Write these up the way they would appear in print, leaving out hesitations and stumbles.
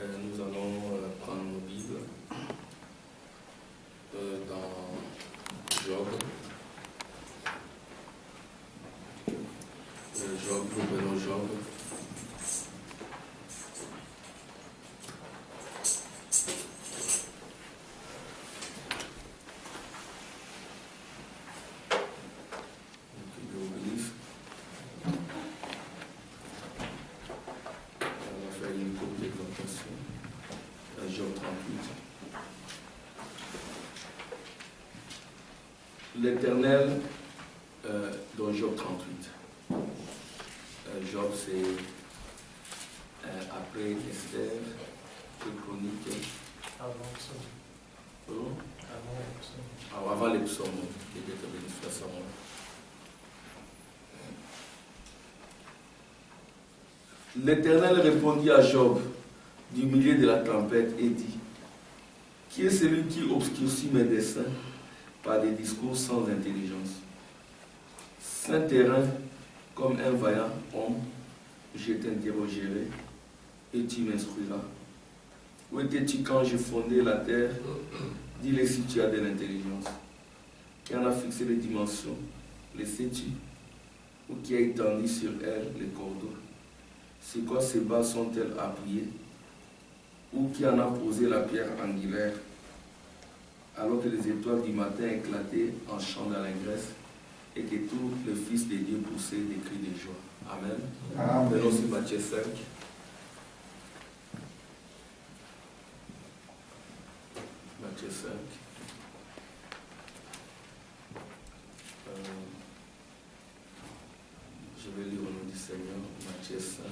Nous allons prendre nos Bibles dans Job. Nous prenons Job. L'Éternel dans Job 38. Job, c'est après Esther, les chroniques. Avant les psaumes. Avant les psaumes. L'Éternel répondit à Job du milieu de la tempête et dit: Qui est celui qui obscurcit mes desseins par des discours sans intelligence? Saint terrain, comme un vaillant homme, je t'interrogerai et tu m'instruiras. Où étais-tu quand j'ai fondé la terre? Dis-le si tu as de l'intelligence. Qui en a fixé les dimensions? Les sais-tu? Ou qui a étendu sur elle les cordeaux? Sur quoi ces bases sont-elles appuyées? Ou qui en a posé la pierre angulaire? Alors que les étoiles du matin éclataient en chant d'allégresse et que tous les fils de Dieu poussaient des cris de joie. Amen. Venons sur Matthieu 5. Matthieu 5. Je vais lire au nom du Seigneur. Matthieu 5.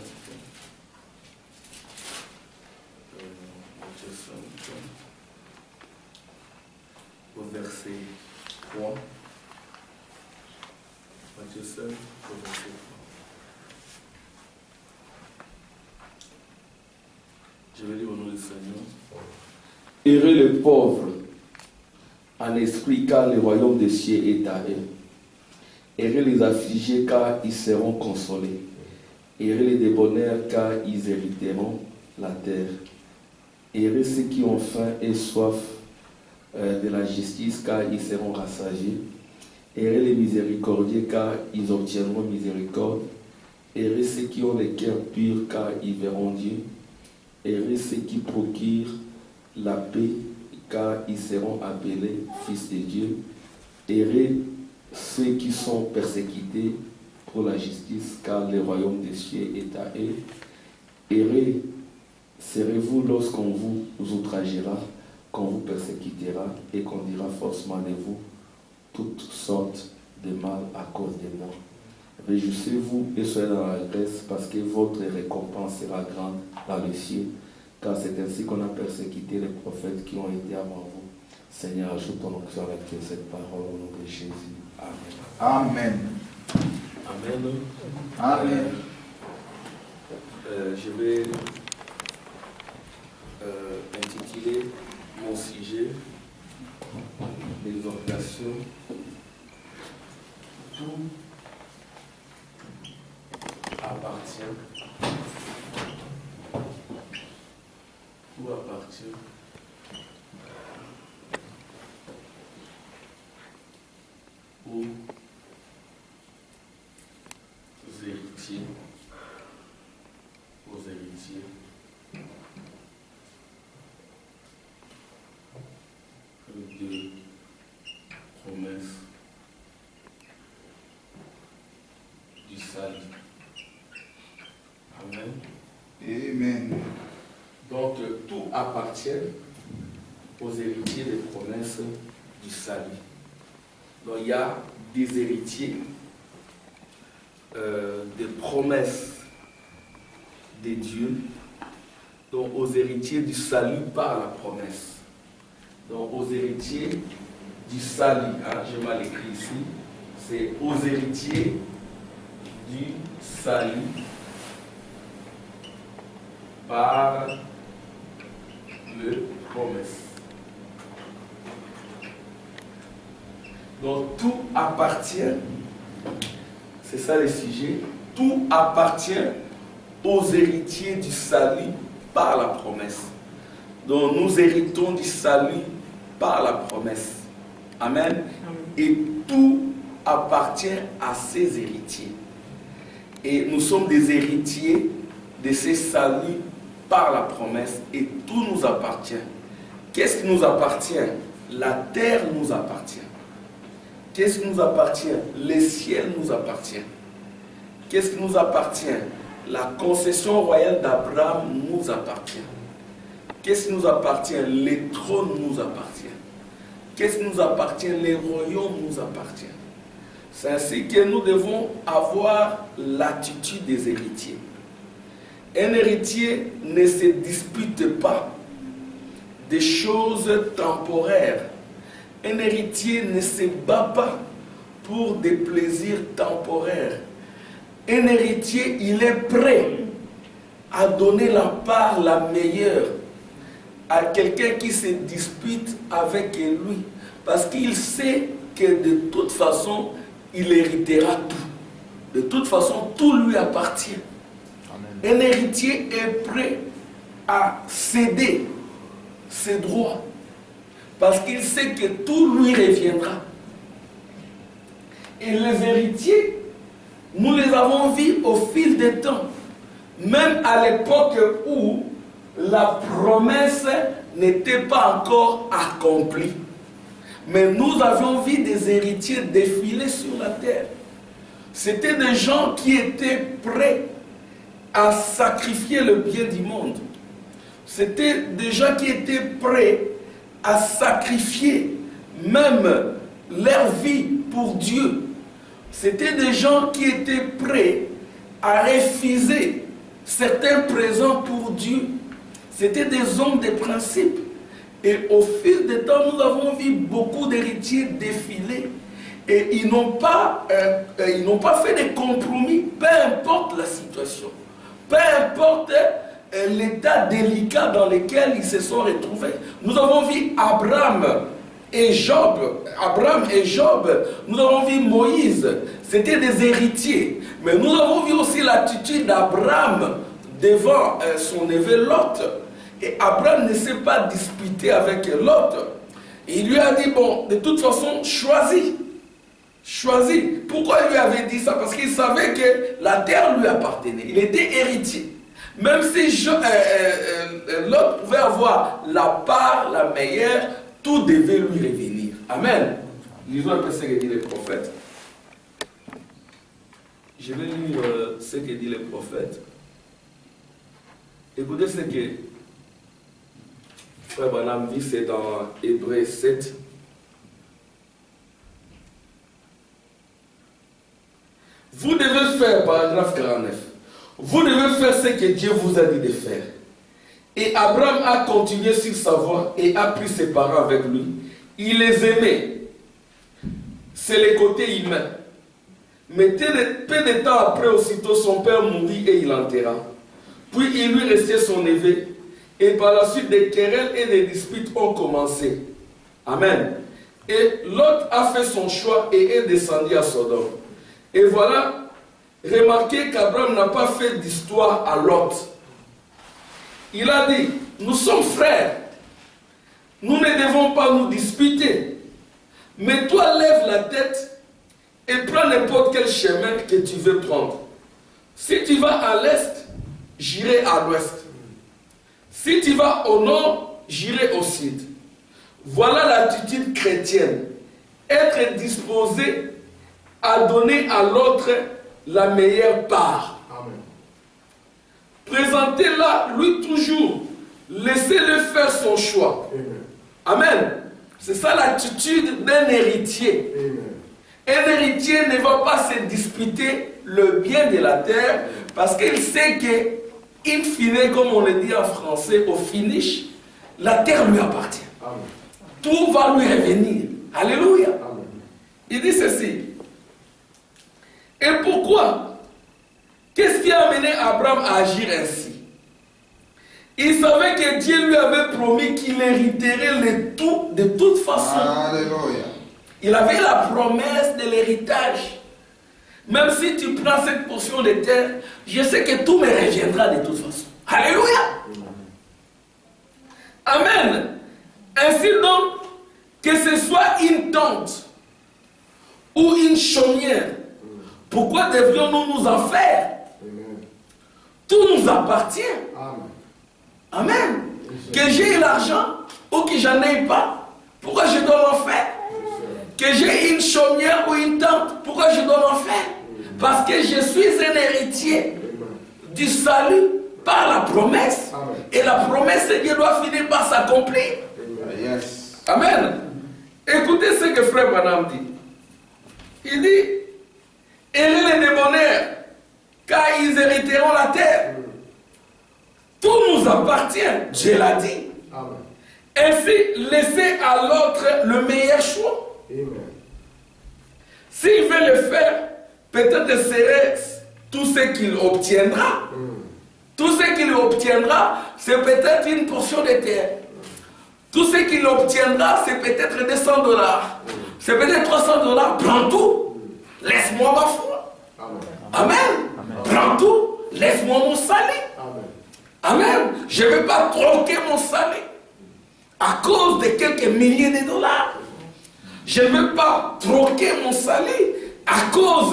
Matthieu 5. Au verset 3. Matthieu 5, au verset 3. Je vais lire au nom du Seigneur. Heureux les pauvres en esprit, car le royaume des cieux est à eux. Heureux les affligés, car ils seront consolés. Heureux les débonnaires, car ils hériteront la terre. Heureux ceux qui ont faim et soif de la justice, car ils seront rassasiés. Heureux les miséricordieux, car ils obtiendront miséricorde. Heureux ceux qui ont le cœur pur, car ils verront Dieu. Heureux ceux qui procurent la paix, car ils seront appelés fils de Dieu. Heureux ceux qui sont persécutés pour la justice, car le royaume des cieux est à eux. Heureux serez-vous lorsqu'on vous outragera, qu'on vous persécutera et qu'on dira faussement de vous toutes sortes de mal à cause de moi. Réjouissez-vous et soyez dans la grâce, parce que votre récompense sera grande dans les cieux, car c'est ainsi qu'on a persécuté les prophètes qui ont été avant vous. Seigneur, ajoute ton onction avec cette parole au nom de Jésus. Amen. Amen. Amen. Amen. Je vais intituler mon sujet l'exhortation. Tout appartient. Tout appartient aux héritiers. Aux héritiers. De promesses du salut. Amen. Amen. Donc tout appartient aux héritiers des promesses du salut. Donc il y a des héritiers des promesses de Dieu, donc aux héritiers du salut par la promesse. Donc aux héritiers du salut, j'ai mal écrit ici, c'est aux héritiers du salut par le promesse. Donc tout appartient, c'est ça le sujet, tout appartient aux héritiers du salut par la promesse. Donc nous héritons du salut par la promesse. Amen. Et tout appartient à ses héritiers. Et nous sommes des héritiers de ces saluts par la promesse. Et tout nous appartient. Qu'est-ce qui nous appartient? La terre nous appartient. Qu'est-ce qui nous appartient? Les ciels nous appartiennent. Qu'est-ce qui nous appartient? La concession royale d'Abraham nous appartient. Qu'est-ce qui nous appartient? Les trônes nous appartiennent. Qu'est-ce qui nous appartient? Les royaumes nous appartiennent. C'est ainsi que nous devons avoir l'attitude des héritiers. Un héritier ne se dispute pas des choses temporaires. Un héritier ne se bat pas pour des plaisirs temporaires. Un héritier, il est prêt à donner la part la meilleure à quelqu'un qui se dispute avec lui. Parce qu'il sait que de toute façon, il héritera tout. De toute façon, tout lui appartient. Amen. Un héritier est prêt à céder ses droits. Parce qu'il sait que tout lui reviendra. Et les héritiers, nous les avons vus au fil des temps. Même à l'époque où la promesse n'était pas encore accomplie. Mais nous avions vu des héritiers défiler sur la terre. C'était des gens qui étaient prêts à sacrifier le bien du monde. C'était des gens qui étaient prêts à sacrifier même leur vie pour Dieu. C'était des gens qui étaient prêts à refuser certains présents pour Dieu. C'était des hommes de principe. Et au fil du temps, nous avons vu beaucoup d'héritiers défiler. Et ils n'ont pas fait de compromis, peu importe la situation. Peu importe l'état délicat dans lequel ils se sont retrouvés. Nous avons vu Abraham et Job. Nous avons vu Moïse. C'était des héritiers. Mais nous avons vu aussi l'attitude d'Abraham devant son neveu Lot. Et Abraham ne s'est pas disputé avec Lot. Il lui a dit, bon, de toute façon, choisis. Choisis. Pourquoi il lui avait dit ça? Parce qu'il savait que la terre lui appartenait. Il était héritier. Même si Lot pouvait avoir la part, la meilleure, tout devait lui revenir. Amen. Lisons un peu ce que dit le prophète. Je vais lire ce que dit le prophète. Écoutez ce que Frère Branham dit, c'est dans Hébreux 7. Vous devez faire, paragraphe 49, vous devez faire ce que Dieu vous a dit de faire. Et Abraham a continué sur sa voie et a pris ses parents avec lui. Il les aimait. C'est le côté humain. Mais peu de temps après, aussitôt, son père mourut et il l'enterra. Puis il lui restait son neveu. Et par la suite, des querelles et des disputes ont commencé. Amen. Et Lot a fait son choix et est descendu à Sodome. Et voilà, remarquez qu'Abraham n'a pas fait d'histoire à Lot. Il a dit, nous sommes frères. Nous ne devons pas nous disputer. Mais toi, lève la tête et prends n'importe quel chemin que tu veux prendre. Si tu vas à l'est, j'irai à l'ouest. Si tu vas au nord, j'irai au sud. Voilà l'attitude chrétienne. Être disposé à donner à l'autre la meilleure part. Amen. Présentez-la lui toujours. Laissez-le faire son choix. Amen. Amen. C'est ça l'attitude d'un héritier. Amen. Un héritier ne va pas se disputer le bien de la terre parce qu'il sait que, in fine, comme on le dit en français, au finish, la terre lui appartient. Amen. Tout va lui revenir. Alléluia. Amen. Il dit ceci. Et pourquoi? Qu'est-ce qui a amené Abraham à agir ainsi? Il savait que Dieu lui avait promis qu'il hériterait le tout de toute façon. Alléluia. Il avait la promesse de l'héritage. Même si tu prends cette portion de terre, je sais que tout me reviendra de toute façon. Alléluia. Amen. Ainsi donc, que ce soit une tente ou une chaumière, pourquoi devrions-nous nous en faire? Tout nous appartient. Amen. Que j'ai l'argent ou que j'en ai pas, pourquoi je dois en faire? Que j'ai une chaumière ou une tente, pourquoi je dois en faire? Parce que je suis un héritier du salut par la promesse. Et la promesse de Dieu doit finir par s'accomplir. Amen. Écoutez ce que Frère Branham dit. Il dit, ayez les débonnaires, car ils hériteront la terre. Tout nous appartient, Dieu l'a dit. Ainsi, laissez à l'autre le meilleur choix. S'il veut le faire, peut-être serait-ce tout ce qu'il obtiendra. Tout ce qu'il obtiendra, c'est peut-être une portion de terre. Tout ce qu'il obtiendra, c'est peut-être $200. C'est peut-être $300. Prends tout. Laisse-moi ma foi. Amen. Prends tout. Laisse-moi mon salut. Amen. Je ne vais pas troquer mon salut à cause de quelques milliers de dollars. Je ne veux pas troquer mon salut à cause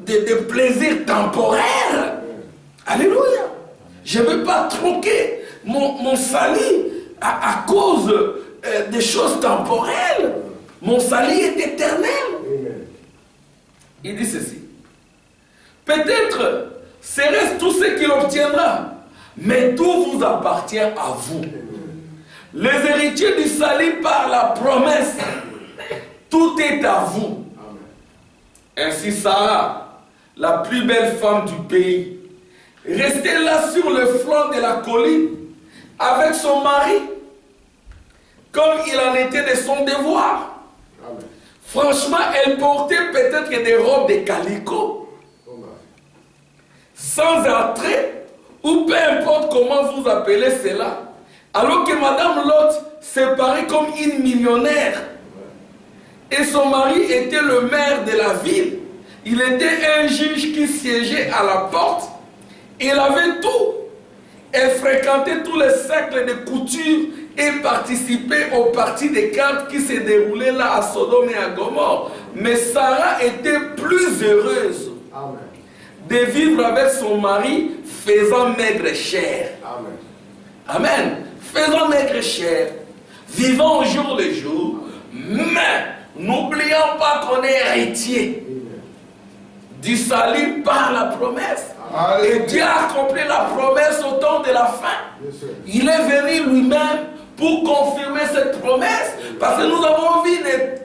de plaisirs temporaires. Alléluia. Je ne veux pas troquer mon salut à cause des choses temporelles. Mon salut est éternel. Il dit ceci. Peut-être serait-ce tout ce qu'il obtiendra, mais tout vous appartient à vous. Les héritiers du salut par la promesse, tout est à vous. Ainsi Sarah, la plus belle femme du pays, restait là sur le flanc de la colline avec son mari, comme il en était de son devoir. Franchement, elle portait peut-être des robes de calicot, sans attrait, ou peu importe comment vous appelez cela, alors que Madame Lot se paraît comme une millionnaire. Et son mari était le maire de la ville. Il était un juge qui siégeait à la porte. Il avait tout. Elle fréquentait tous les cercles de couture et participait aux parties de cartes qui se déroulaient là à Sodome et à Gomorrhe. Mais Sarah était plus heureuse de vivre avec son mari faisant maigre chair. Amen. Faisant maigre chair, vivant au jour le jour, mais n'oublions pas qu'on est héritier du salut par la promesse. Et Dieu a accompli la promesse au temps de la fin. Il est venu lui-même pour confirmer cette promesse. Parce que nous avons vu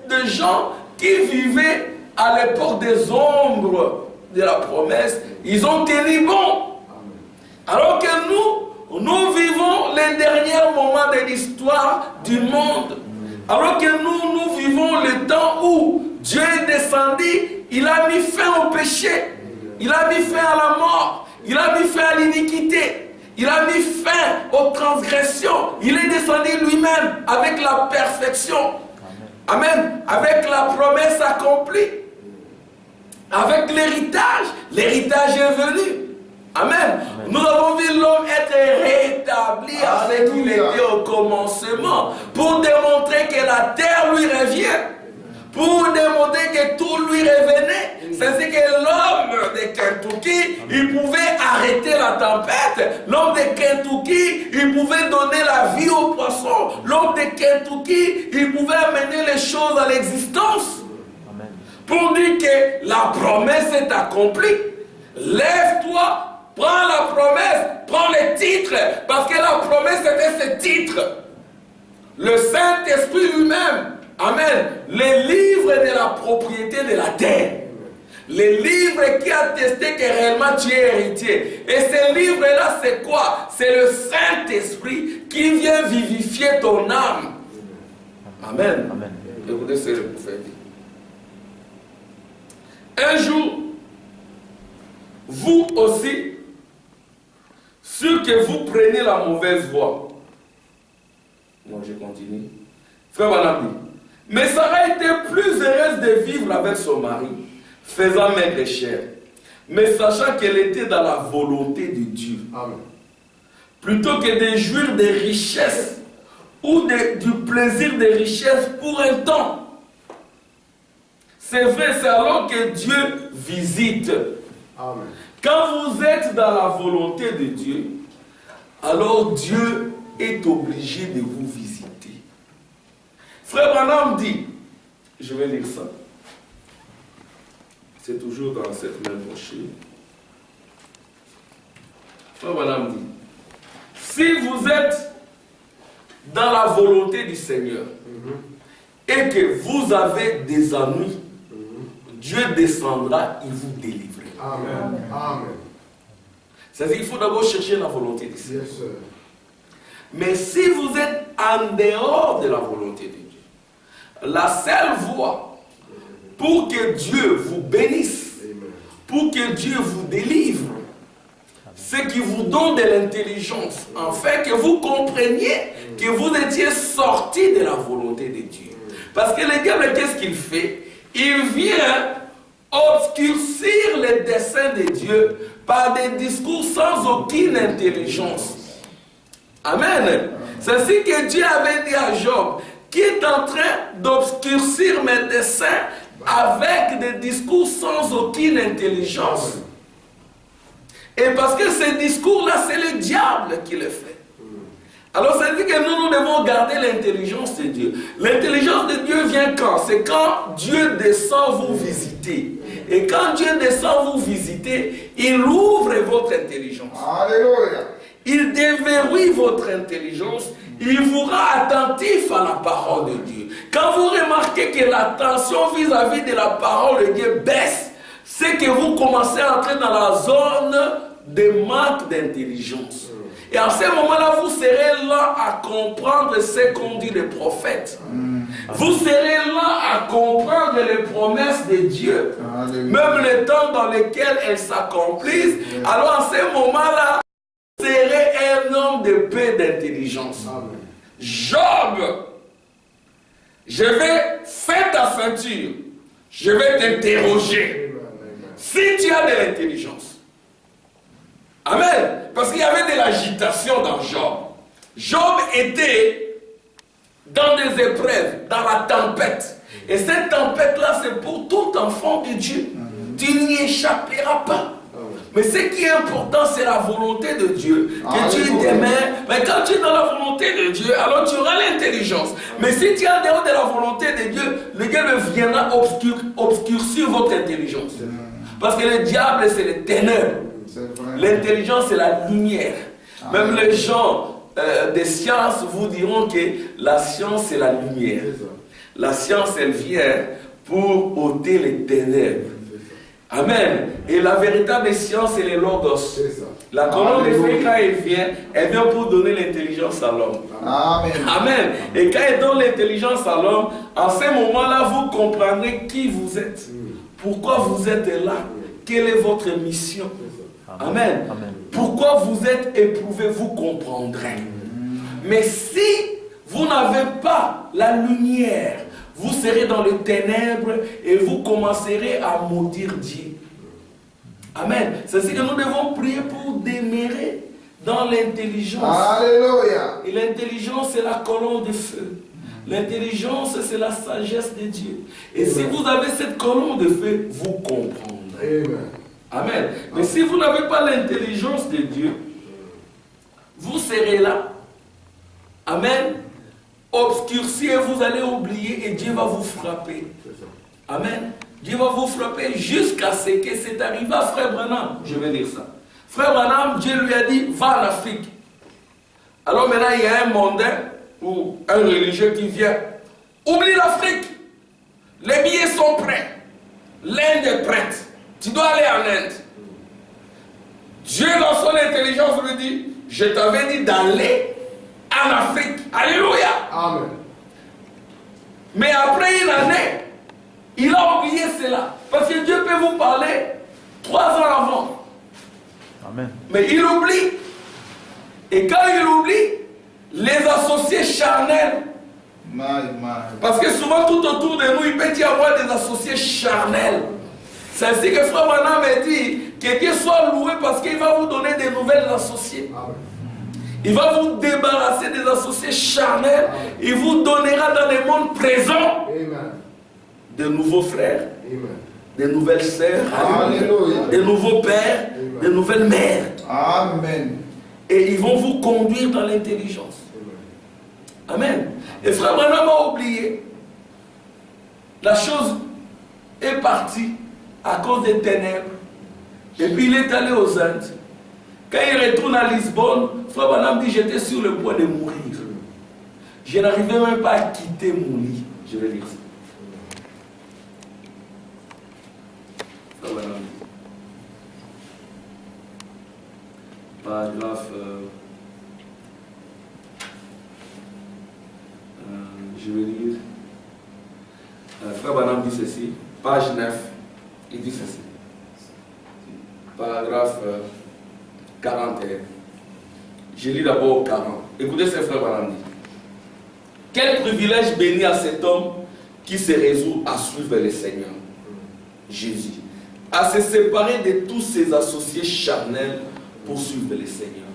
des gens qui vivaient à l'époque des ombres de la promesse. Ils ont tenu bon. Alors que nous vivons les derniers moments de l'histoire du monde. Alors que nous vivons le temps où Dieu est descendu, il a mis fin au péché, il a mis fin à la mort, il a mis fin à l'iniquité, il a mis fin aux transgressions. Il est descendu lui-même avec la perfection. Amen. Avec la promesse accomplie. Avec l'héritage. L'héritage est venu. Amen. Nous avons vu l'homme être rétabli à ce qu'il était au commencement, pour démontrer que la terre lui revient, pour démontrer que tout lui revenait. C'est que l'homme de Kentucky, il pouvait arrêter la tempête. L'homme de Kentucky, il pouvait donner la vie aux poissons. L'homme de Kentucky, il pouvait amener les choses à l'existence. Pour dire que la promesse est accomplie. Lève-toi. Prends la promesse, prends les titres, parce que la promesse était ce titre. Le Saint-Esprit lui-même, amen, les livres de la propriété de la terre. Les livres qui attestent que réellement tu es héritier. Et ces livres-là, c'est quoi? C'est le Saint-Esprit qui vient vivifier ton âme. Amen. Amen. Écoutez ce que le prophète dit. Un jour, vous aussi, sûr que vous prenez la mauvaise voie. Non, je continue. Frère Banabli. Mais Sarah était plus heureuse de vivre avec son mari, faisant maigre chair, mais sachant qu'elle était dans la volonté de Dieu. Amen. plutôt que de jouir des richesses ou du plaisir des richesses pour un temps. C'est vrai, c'est alors que Dieu visite. Amen. Quand vous êtes dans la volonté de Dieu, alors Dieu est obligé de vous visiter. Frère Branham dit, je vais lire ça. C'est toujours dans cette même brochure. Frère Branham dit, si vous êtes dans la volonté du Seigneur et que vous avez des ennuis, Dieu descendra, il vous délivrera. Amen. Amen. C'est-à-dire qu'il faut d'abord chercher la volonté du Seigneur. Yes, sir. Mais si vous êtes en dehors de la volonté de Dieu, la seule voie pour que Dieu vous bénisse, pour que Dieu vous délivre, c'est qu'il vous donne de l'intelligence, afin que vous compreniez que vous étiez sorti de la volonté de Dieu. Parce que le diable, qu'est-ce qu'il fait? Il vient obscurcir les desseins de Dieu par des discours sans aucune intelligence. Amen. C'est ce que Dieu avait dit à Job, qui est en train d'obscurcir mes desseins avec des discours sans aucune intelligence. Et parce que ces discours-là, c'est le diable qui les fait. Alors ça dit que nous devons garder l'intelligence de Dieu. L'intelligence de Dieu vient quand? C'est quand Dieu descend vous visiter. Et quand Dieu descend vous visiter, il ouvre votre intelligence. Alléluia. Il déverrouille votre intelligence. Il vous rend attentif à la parole de Dieu. Quand vous remarquez que l'attention vis-à-vis de la parole de Dieu baisse, c'est que vous commencez à entrer dans la zone de manque d'intelligence. Et en ce moment-là, vous serez là à comprendre ce qu'ont dit les prophètes. Vous serez là à comprendre les promesses de Dieu, même les temps dans lesquels elles s'accomplissent. Alors en ce moment-là, vous serez un homme de paix, d'intelligence. Job, je vais faire ta ceinture, je vais t'interroger. Si tu as de l'intelligence. Amen. Parce qu'il y avait de l'agitation dans Job. Job était dans des épreuves, dans la tempête. Et cette tempête-là, c'est pour tout enfant de Dieu. Tu n'y échapperas pas. Mais ce qui est important, c'est la volonté de Dieu. Que tu demeures. Mais quand tu es dans la volonté de Dieu, alors tu auras l'intelligence. Mais si tu es en dehors de la volonté de Dieu, le diable viendra obscurcir votre intelligence. Parce que le diable, c'est les ténèbres. L'intelligence, c'est la lumière. Même les gens des sciences vous diront que la science, c'est la lumière. La science, elle vient pour ôter les ténèbres. Amen. Et la véritable science, c'est les logos. La colonne de feu, quand elle vient pour donner l'intelligence à l'homme. Amen. Amen. Et quand elle donne l'intelligence à l'homme, en ce moment-là, vous comprendrez qui vous êtes. Pourquoi vous êtes là. Quelle est votre mission. Amen. Amen. Pourquoi vous êtes éprouvé, vous comprendrez. Mais si vous n'avez pas la lumière, vous serez dans les ténèbres et vous commencerez à maudire Dieu. Amen. C'est ce que nous devons prier pour demeurer dans l'intelligence. Alléluia. Et l'intelligence, c'est la colonne de feu. L'intelligence, c'est la sagesse de Dieu. Et si vous avez cette colonne de feu, vous comprendrez. Amen. Mais si vous n'avez pas l'intelligence de Dieu, vous serez là. Amen. Obscurci et vous allez oublier et Dieu va vous frapper. Amen. Dieu va vous frapper jusqu'à ce que c'est arrivé à Frère Branham. Je vais dire ça. Frère Branham, Dieu lui a dit, va en Afrique. Alors maintenant, il y a un mondain ou un religieux qui vient. Oublie l'Afrique. Les billets sont prêts. L'Inde est prête. Tu dois aller en Inde. Dieu, dans son intelligence, lui dit, je t'avais dit d'aller en Afrique. Alléluia. Amen. Mais après une année, il a oublié cela. Parce que Dieu peut vous parler 3 ans avant. Amen. Mais il oublie. Et quand il oublie, les associés charnels. Parce que souvent, tout autour de nous, il peut y avoir des associés charnels. C'est ainsi que Frère Branham a dit que Dieu soit loué parce qu'il va vous donner des nouvelles associés. Il va vous débarrasser des associés charnels. Il vous donnera dans le monde présent de nouveaux frères, de nouvelles sœurs, de nouveaux pères, de nouvelles mères. Amen. Et ils vont vous conduire dans l'intelligence. Amen. Et frère Branham a oublié. La chose est partie à cause des ténèbres. Et puis il est allé aux Indes. Quand il retourne à Lisbonne, frère Branham dit, j'étais sur le point de mourir. Je n'arrivais même pas à quitter mon lit. Je vais lire ça. Frère Branham. Paragraphe... je vais lire. Frère Branham dit ceci. Page 9. Il dit ceci. Paragraphe 41. Je lis d'abord 40. Écoutez ce que frère Branham dit. Quel privilège béni à cet homme qui se résout à suivre le Seigneur Jésus, à se séparer de tous ses associés charnels pour suivre le Seigneur.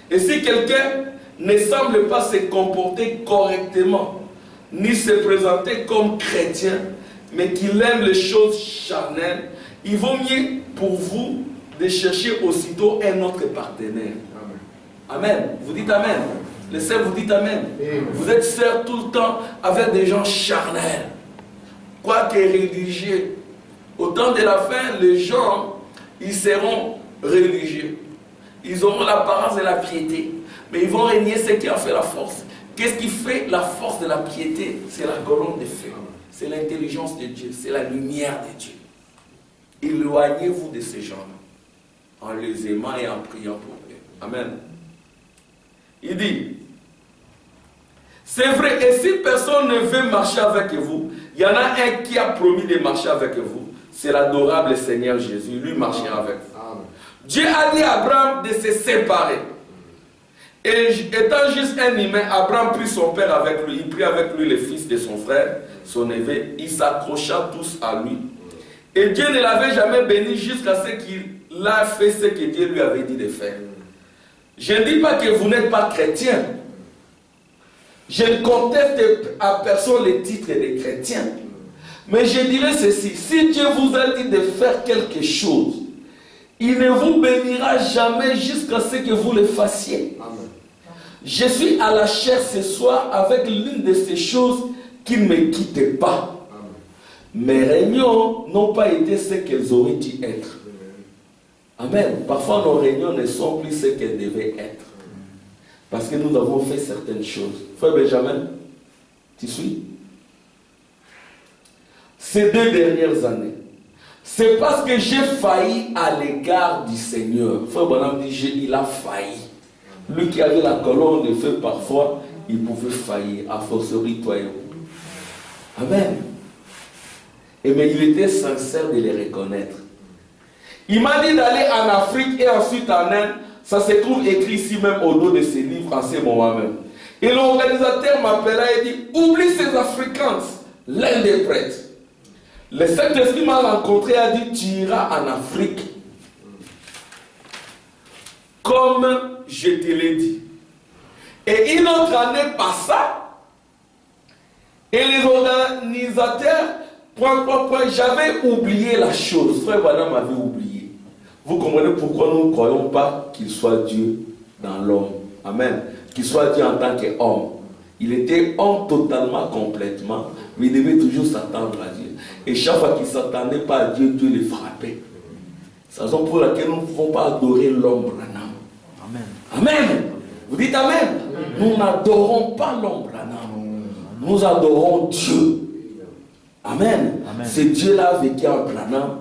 Et si quelqu'un ne semble pas se comporter correctement, ni se présenter comme chrétien, mais qu'il aime les choses charnelles, il vaut mieux pour vous de chercher aussitôt un autre partenaire. Amen. Amen. Vous dites Amen. Les sœurs, vous dites Amen. Amen. Vous êtes sœurs tout le temps avec des gens charnels, quoique religieux. Au temps de la fin, les gens, ils seront religieux. Ils auront l'apparence de la piété, mais ils vont régner ce qui en fait la force. Qu'est-ce qui fait la force de la piété? C'est la colonne de feu. C'est l'intelligence de Dieu, c'est la lumière de Dieu. Éloignez-vous de ces gens-là, en les aimant et en priant pour eux. Amen. Il dit, c'est vrai, et si personne ne veut marcher avec vous, il y en a un qui a promis de marcher avec vous. C'est l'adorable Seigneur Jésus, lui marchera avec vous. Dieu a dit à Abraham de se séparer. Et étant juste un humain, Abraham prit son père avec lui. Il prit avec lui le fils de son frère, son neveu. Il s'accrocha tous à lui. Et Dieu ne l'avait jamais béni jusqu'à ce qu'il a fait ce que Dieu lui avait dit de faire. Je ne dis pas que vous n'êtes pas chrétien. Je ne conteste à personne le titre de chrétien. Mais je dirais ceci. Si Dieu vous a dit de faire quelque chose, il ne vous bénira jamais jusqu'à ce que vous le fassiez. Amen. Je suis à la chair ce soir avec l'une de ces choses qui ne me quittent pas. Amen. Mes réunions n'ont pas été ce qu'elles auraient dû être. Amen. Parfois nos réunions ne sont plus ce qu'elles devaient être. Parce que nous avons fait certaines choses. Frère Benjamin, tu suis? Ces 2 dernières années, c'est parce que j'ai failli à l'égard du Seigneur. Frère Branham dit, il a failli. Lui qui avait la colonne de feu parfois, il pouvait faillir, à forcerie toi et moi. Amen. Et mais il était sincère de les reconnaître. Il m'a dit d'aller en Afrique et ensuite en Inde. Ça se trouve écrit ici même au dos de ces livres en ce moment même. Et l'organisateur m'appela et dit, oublie ces Africains, l'un des prêtres. Le Saint-Esprit m'a rencontré et a dit, tu iras en Afrique. Comme je te l'ai dit. Et une autre année passa. Et les organisateurs, j'avais oublié la chose. Frère Branham m'avait oublié. Vous comprenez pourquoi nous ne croyons pas qu'il soit Dieu dans l'homme. Amen. Qu'il soit Dieu en tant qu'homme. Il était homme totalement, complètement, mais il devait toujours s'attendre à Dieu. Et chaque fois qu'il ne s'attendait pas à Dieu, Dieu le frappait. C'est la raison pour laquelle nous ne pouvons pas adorer l'homme Branham. Amen. Amen. Vous dites Amen. Amen. Nous n'adorons pas l'homme Branham. Nous adorons Dieu. Amen. Amen. C'est Dieu-là vécu en Branham.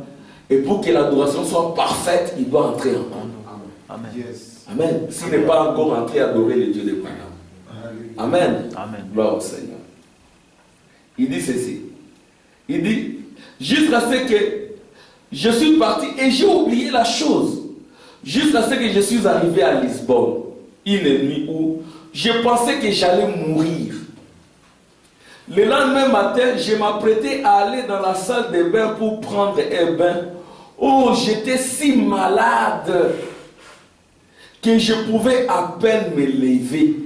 Et pour que l'adoration soit parfaite, il doit entrer en nous. Amen. Yes. Amen. S'il n'est pas encore entré à adorer le Dieu de Branham. Amen. Amen. Gloire au Seigneur. Il dit ceci. Il dit, jusqu'à ce que je suis parti et j'ai oublié la chose. Jusqu'à ce que je suis arrivé à Lisbonne, une nuit où je pensais que j'allais mourir. Le lendemain matin, je m'apprêtais à aller dans la salle de bain pour prendre un bain. Oh, j'étais si malade que je pouvais à peine me lever.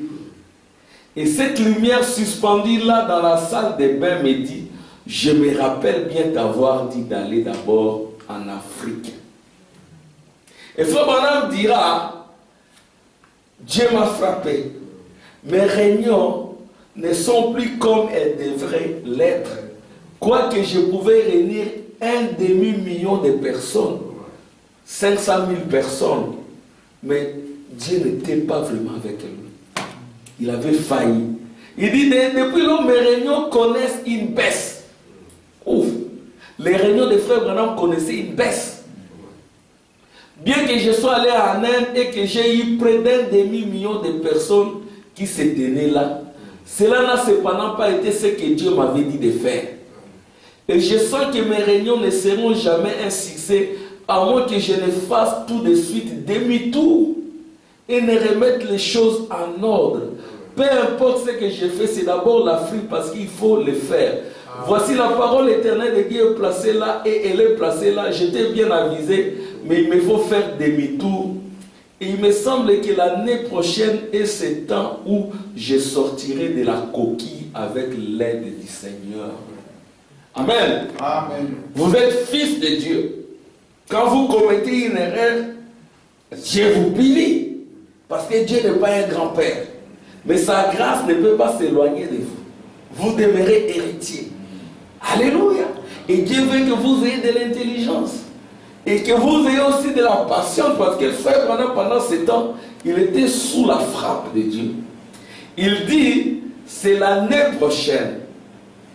Et cette lumière suspendue là dans la salle des bains me dit, je me rappelle bien t'avoir dit d'aller d'abord en Afrique. Et Frère Branham dira, Dieu m'a frappé. Mes réunions ne sont plus comme elles devraient l'être. Quoique je pouvais réunir 1 demi-million de personnes, 500 000 personnes, mais Dieu n'était pas vraiment avec lui. Il avait failli. Il dit, depuis lors, mes réunions connaissent une baisse. Ouf. Les réunions des frères Branham connaissaient une baisse. Bien que je sois allé en Inde et que j'ai eu près d'1 demi-million de personnes qui se tenaient là, cela n'a cependant pas été ce que Dieu m'avait dit de faire. Et je sens que mes réunions ne seront jamais un succès à moins que je ne fasse tout de suite demi-tour et ne remette les choses en ordre. Peu importe ce que je fais, c'est d'abord l'Afrique parce qu'il faut le faire. Voici la parole éternelle de Dieu placée là et elle est placée là. J'étais bien avisé, mais il me faut faire demi-tour. Et il me semble que l'année prochaine est ce temps où je sortirai de la coquille avec l'aide du Seigneur. Amen. Amen. Vous êtes fils de Dieu. Quand vous commettez une erreur, Dieu vous punit. Parce que Dieu n'est pas un grand-père. Mais sa grâce ne peut pas s'éloigner de vous. Vous demeurez héritier. Alléluia. Et Dieu veut que vous ayez de l'intelligence. Et que vous ayez aussi de la patience. Parce que frère, pendant ce temps, il était sous la frappe de Dieu. Il dit, c'est l'année prochaine,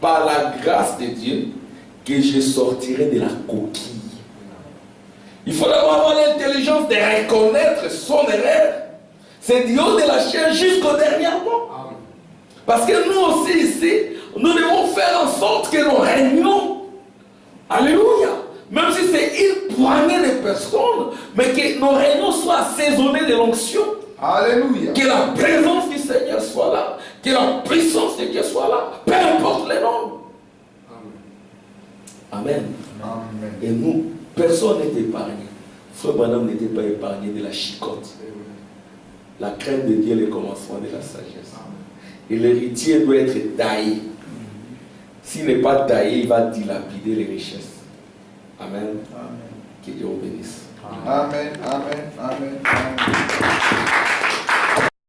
par la grâce de Dieu, que je sortirai de la coquille. Il faut d'abord avoir l'intelligence de reconnaître son erreur. C'est du haut de la chair jusqu'au dernier mot. Parce que nous aussi ici, nous devons faire en sorte que nos réunions, alléluia, même si c'est une poignée de personnes, mais que nos réunions soient assaisonnées de l'onction. Alléluia. Que la présence du Seigneur soit là, que la puissance de Dieu soit là, peu importe les noms. Amen. Amen. Et nous, personne n'est épargné. Frère Branham n'était pas épargné de la chicotte. La crainte de Dieu est le commencement de la sagesse. Et l'héritier doit être taillé. S'il n'est pas taillé, il va dilapider les richesses. Amen. Amen. Que Dieu vous bénisse. Amen. Amen. Amen. Amen.